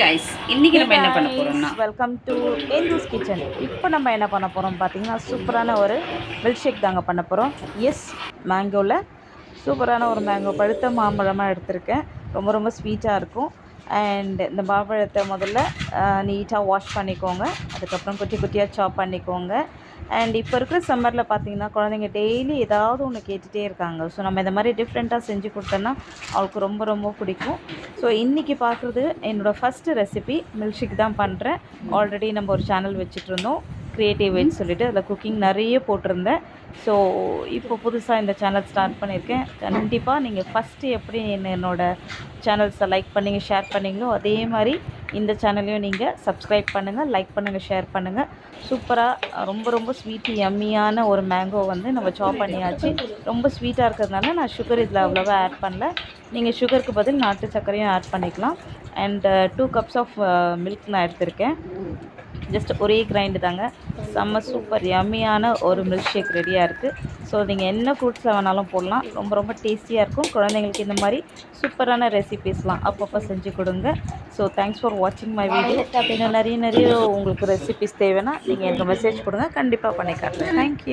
Guys இன்னைக்கு நம்ம என்ன பண்ண போறோம்னா வெல்கம் டு ஏஞ்சல்ஸ் கிச்சன். இப்போ நம்ம என்ன பண்ண போகிறோம் பார்த்தீங்கன்னா, சூப்பரான ஒரு மில்க் ஷேக் தாங்க பண்ண போகிறோம். எஸ், மேங்கோவில் சூப்பரான ஒரு மேங்கோ, பழுத்த மாம்பழமாக எடுத்திருக்கேன். ரொம்ப ரொம்ப ஸ்வீட்டாக இருக்கும். அண்ட் இந்த மாம்பழத்தை முதல்ல நீட்டாக வாஷ் பண்ணிக்கோங்க. அதுக்கப்புறம் குட்டி குட்டியாக சாப் பண்ணிக்கோங்க. அண்ட் இப்போ இருக்கிற சம்மரில் பார்த்தீங்கன்னா, குழந்தைங்க டெய்லி ஏதாவது ஒன்று கேட்டுகிட்டே இருக்காங்க. ஸோ நம்ம இந்த மாதிரி டிஃப்ரெண்ட்டாக செஞ்சு கொடுத்தோன்னா அவளுக்கு ரொம்ப ரொம்ப பிடிக்கும். ஸோ இன்றைக்கி பார்க்குறது என்னோடய ஃபஸ்ட்டு ரெசிபி மில்க் ஷேக் தான் பண்ணுறேன். ஆல்ரெடி நம்ம ஒரு சேனல் வச்சுட்ருந்தோம், க்ரியேட்டிவ் வெஜ் சொல்லிவிட்டு. அதில் குக்கிங் நிறைய போட்டிருந்தேன். ஸோ இப்போ புதுசாக இந்த சேனல் ஸ்டார்ட் பண்ணியிருக்கேன். கண்டிப்பாக நீங்கள் ஃபஸ்ட்டு எப்படி என்னோடய சேனல்ஸை லைக் பண்ணிங்க, ஷேர் பண்ணிங்களோ அதே மாதிரி இந்த சேனலையும் நீங்கள் சப்ஸ்கிரைப் பண்ணுங்கள், லைக் பண்ணுங்கள், ஷேர் பண்ணுங்கள். சூப்பராக ரொம்ப ரொம்ப ஸ்வீட்டு யம்மியான ஒரு மேங்கோ வந்து நம்ம சாப் பண்ணியாச்சு. ரொம்ப ஸ்வீட்டாக இருக்கிறதுனால நான் சுகர் இதில் அவ்வளோவா ஆட் பண்ணல. நீங்கள் சுகருக்கு பதில் நாட்டு சர்க்கரையும் ஆட் பண்ணிக்கலாம். அண்ட் 2 கப்ஸ் ஆஃப் மில்க் நான் எடுத்திருக்கேன். ஜஸ்ட் ஒரே கிரைண்டு தாங்க. செம்ம சூப்பர் யம்மியான ஒரு மில்க் ஷேக் ரெடியாக இருக்குது. ஸோ நீங்கள் என்ன ஃப்ரூட்ஸில் வேணாலும் போடலாம். ரொம்ப ரொம்ப டேஸ்டியாக இருக்கும். குழந்தைங்களுக்கு இந்த மாதிரி சூப்பரான ரெசிபீஸ்லாம் அப்பப்போ செஞ்சு கொடுங்க. ஸோ தேங்க்ஸ் ஃபார் வாட்சிங் மை வீடியோ. இன்னும் நிறைய உங்களுக்கு ரெசிபீஸ் தேவைன்னா நீங்கள் எனக்கு மெசேஜ் கொடுங்க, கண்டிப்பாக பண்ணி காட்டுறேன். தேங்க்யூ.